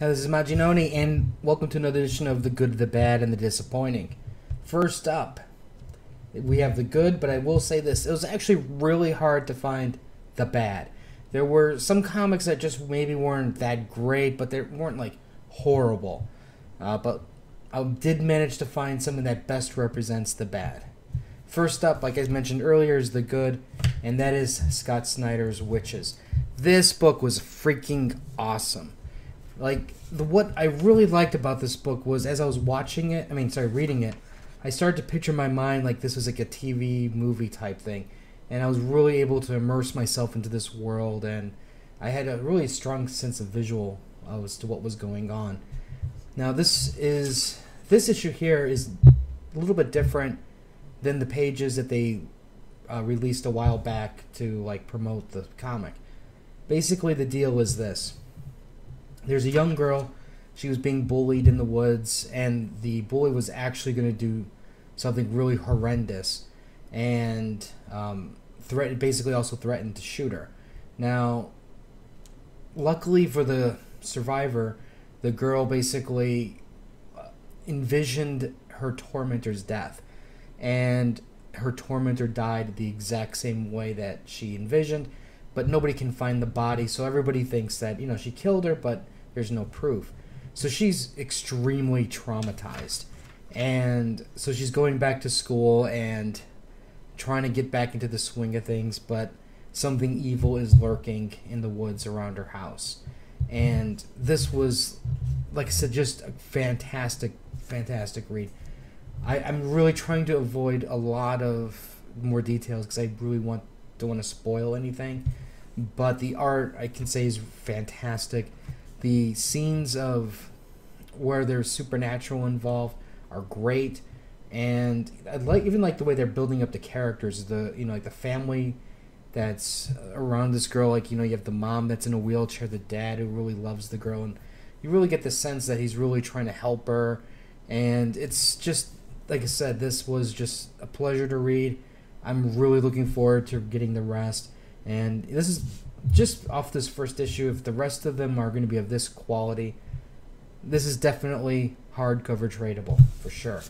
This is Maginoni, and welcome to another edition of The Good, the Bad, and the Disappointing. First up, we have the good, but I will say this. It was actually really hard to find the bad. There were some comics that just maybe weren't that great, but they weren't, like, horrible. But I did manage to find something that best represents the bad. First up, like I mentioned earlier, is the good, and that is Scott Snyder's Witches. This book was freaking awesome. What I really liked about this book was, as I was reading it, I started to picture in my mind like this was like a TV movie type thing, and I was really able to immerse myself into this world, and I had a really strong sense of visual as to what was going on. Now, this issue here is a little bit different than the pages that they released a while back to promote the comic. Basically, the deal is this. There's a young girl. She was being bullied in the woods, and the bully was actually going to do something really horrendous, and basically also threatened to shoot her. Now, luckily for the survivor, the girl basically envisioned her tormentor's death, and her tormentor died the exact same way that she envisioned, but nobody can find the body, so everybody thinks that, she killed her, but there's no proof. So she's extremely traumatized. And so she's going back to school and trying to get back into the swing of things, but something evil is lurking in the woods around her house. And this was, like I said, just a fantastic, fantastic read. I'm really trying to avoid a lot of more details because I really don't want to spoil anything. But the art, I can say, is fantastic. The scenes of where there's supernatural involved are great, and I like the way they're building up the characters. The family that's around this girl. You have the mom that's in a wheelchair, the dad who really loves the girl, and you really get the sense that he's really trying to help her. And it's just, like I said, this was just a pleasure to read. I'm really looking forward to getting the rest. And this is just off this first issue. If the rest of them are going to be of this quality, this is definitely hardcover tradable, for sure.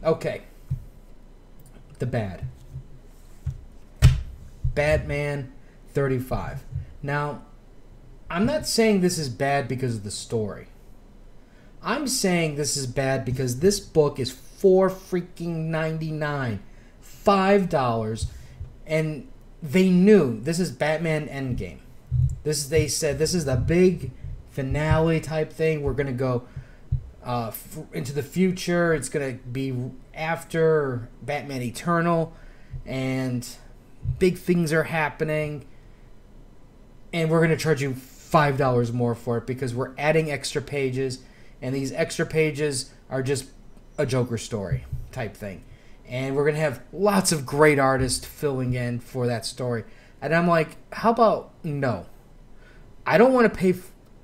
Okay. The bad. Batman 35. Now, I'm not saying this is bad because of the story. I'm saying this is bad because this book is $4.99, $5, and they knew this is Batman Endgame. They said this is the big finale type thing. We're gonna go into the future. It's gonna be after Batman Eternal, and big things are happening. And we're gonna charge you $5 more for it because we're adding extra pages, and these extra pages are just a Joker story type thing. And we're going to have lots of great artists filling in for that story. And I'm like, how about no? I don't want to pay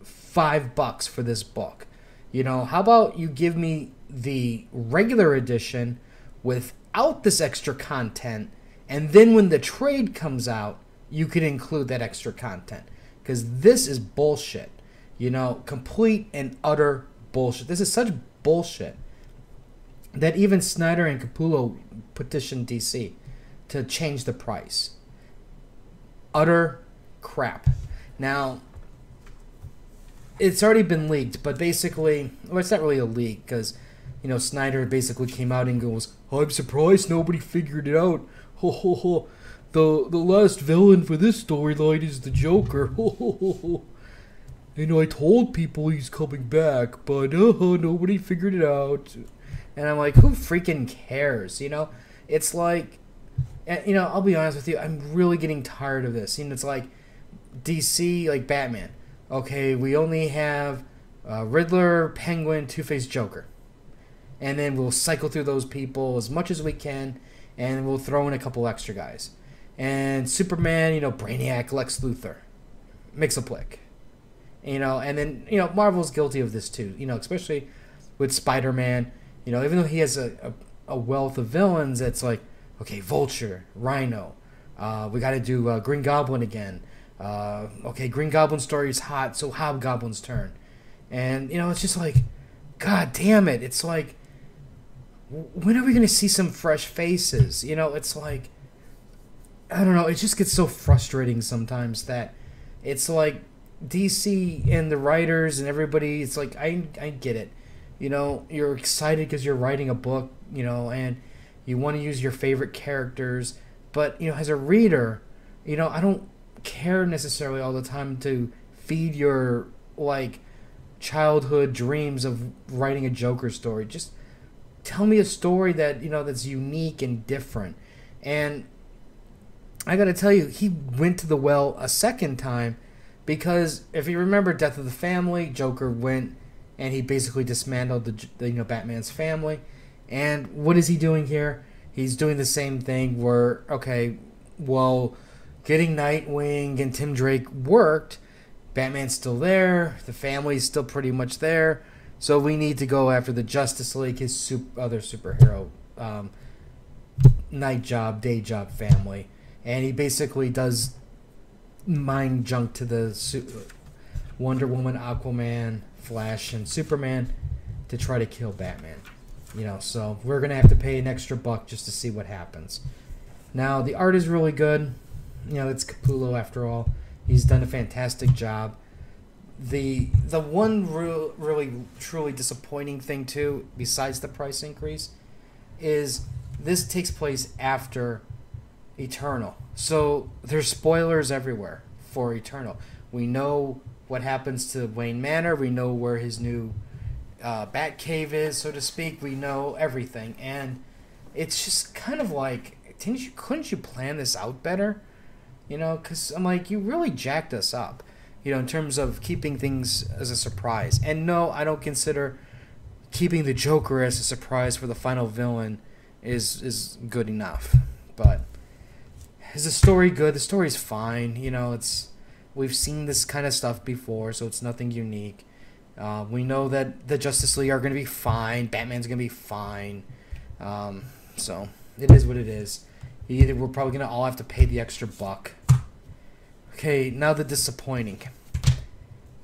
$5 for this book. How about you give me the regular edition without this extra content, and then when the trade comes out, you can include that extra content. Because this is bullshit. Complete and utter bullshit. This is such bullshit that even Snyder and Capullo petitioned DC to change the price. Utter crap. Now, it's already been leaked, but basically, well, it's not really a leak because, Snyder basically came out and goes, "I'm surprised nobody figured it out. Ho ho ho. The last villain for this storyline is the Joker. Ho ho ho ho. And I told people he's coming back, but nobody figured it out." And I'm like, who freaking cares? It's like, I'll be honest with you, I'm really getting tired of this. It's like DC, like Batman. Okay, we only have Riddler, Penguin, Two-Face, Joker. And then we'll cycle through those people as much as we can, and we'll throw in a couple extra guys. And Superman, Brainiac, Lex Luthor, Mxyzptlk. And then, Marvel's guilty of this too, especially with Spider-Man. Even though he has a wealth of villains, it's like, okay, Vulture, Rhino, we got to do Green Goblin again. Okay, Green Goblin's story is hot, so Hobgoblin's turn. And, it's just like, God damn it. It's like, when are we going to see some fresh faces? It's like, I don't know. It just gets so frustrating sometimes that it's like DC and the writers and everybody, it's like, I get it. You're excited because you're writing a book, and you want to use your favorite characters. But, as a reader, I don't care necessarily all the time to feed your, like, childhood dreams of writing a Joker story. Just tell me a story that, that's unique and different. And I gotta tell you, he went to the well a second time because if you remember Death of the Family, Joker went and he basically dismantled the Batman's family. And what is he doing here? He's doing the same thing where, okay, well, getting Nightwing and Tim Drake worked. Batman's still there. The family's still pretty much there. So we need to go after the Justice League, his other superhero, night job, day job family. And he basically does mind junk to the Wonder Woman, Aquaman, Flash, and Superman to try to kill Batman. So we're going to have to pay an extra $1 just to see what happens. Now, the art is really good. It's Capullo after all. He's done a fantastic job. The one really, truly disappointing thing, too, besides the price increase, is this takes place after Eternal. So there's spoilers everywhere for Eternal. We know what happens to Wayne Manor. We know where his new Batcave is, so to speak. We know everything. And it's just kind of like, couldn't you plan this out better? Because I'm like, you really jacked us up, in terms of keeping things as a surprise. And no, I don't consider keeping the Joker as a surprise for the final villain is good enough. But is the story good? The story's fine. We've seen this kind of stuff before, so it's nothing unique. We know that the Justice League are going to be fine. Batman's going to be fine. So it is what it is. We're probably going to all have to pay the extra $1. Okay, now the disappointing.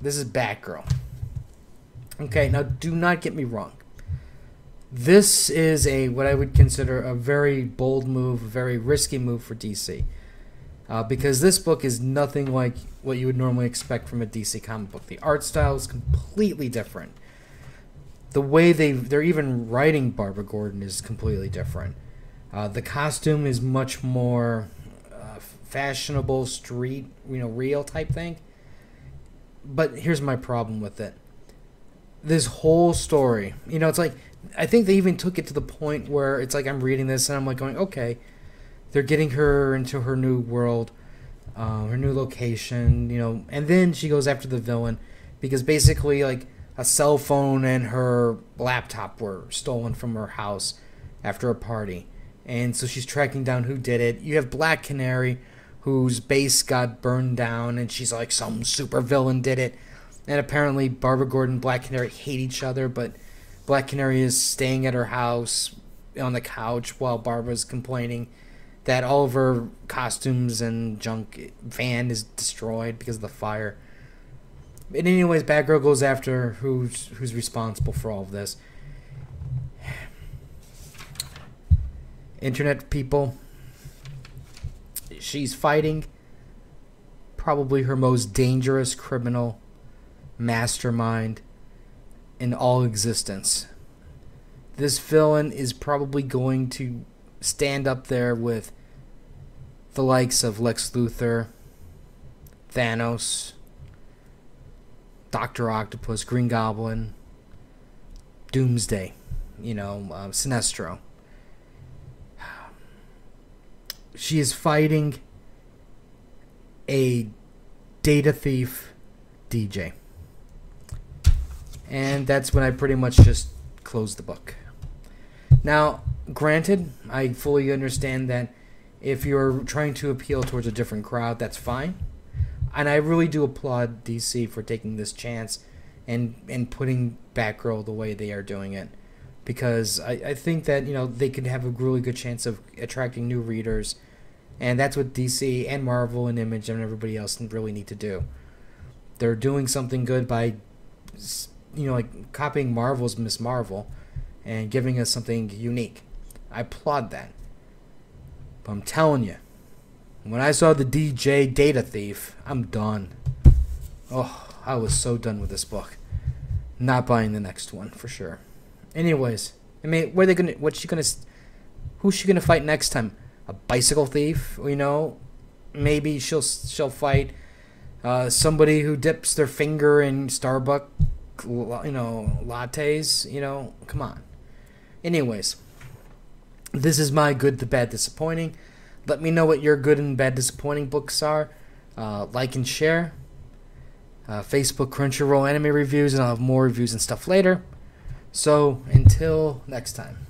This is Batgirl. Okay, now do not get me wrong. This is what I would consider a very bold move, a very risky move for DC. Because this book is nothing like what you would normally expect from a DC comic book. The art style is completely different. The way they're even writing Barbara Gordon is completely different. The costume is much more fashionable, street, real type thing. But here's my problem with it. This whole story, it's like, I think they even took it to the point where it's like I'm reading this and I'm like going, okay, they're getting her into her new world, her new location, and then she goes after the villain because basically like a cell phone and her laptop were stolen from her house after a party. And so she's tracking down who did it. You have Black Canary, whose base got burned down, and she's like, some super villain did it. And apparently Barbara Gordon and Black Canary hate each other, but Black Canary is staying at her house on the couch while Barbara's complaining that all of her costumes and junk van is destroyed because of the fire. And anyways, Batgirl goes after who's responsible for all of this. Internet people, she's fighting probably her most dangerous criminal mastermind in all existence. This villain is probably going to stand up there with the likes of Lex Luthor, Thanos, Dr. Octopus, Green Goblin, Doomsday, Sinestro. She is fighting a data thief DJ. And that's when I pretty much just closed the book. Now, granted, I fully understand that if you're trying to appeal towards a different crowd, that's fine. And I really do applaud DC for taking this chance and putting Batgirl the way they are doing it. Because I think that, they could have a really good chance of attracting new readers. And that's what DC and Marvel and Image and everybody else really need to do. They're doing something good by like copying Marvel's Miss Marvel and giving us something unique. I applaud that. But I'm telling you, when I saw the DJ Data Thief, I'm done. Oh, I was so done with this book. Not buying the next one for sure. Anyways, I mean, who's she gonna fight next time? A bicycle thief? Maybe she'll fight somebody who dips their finger in Starbucks, lattes. Come on. Anyways, this is my good, the bad, disappointing. Let me know what your good and bad, disappointing books are. Like and share. Facebook Crunchyroll anime reviews, and I'll have more reviews and stuff later. So, until next time.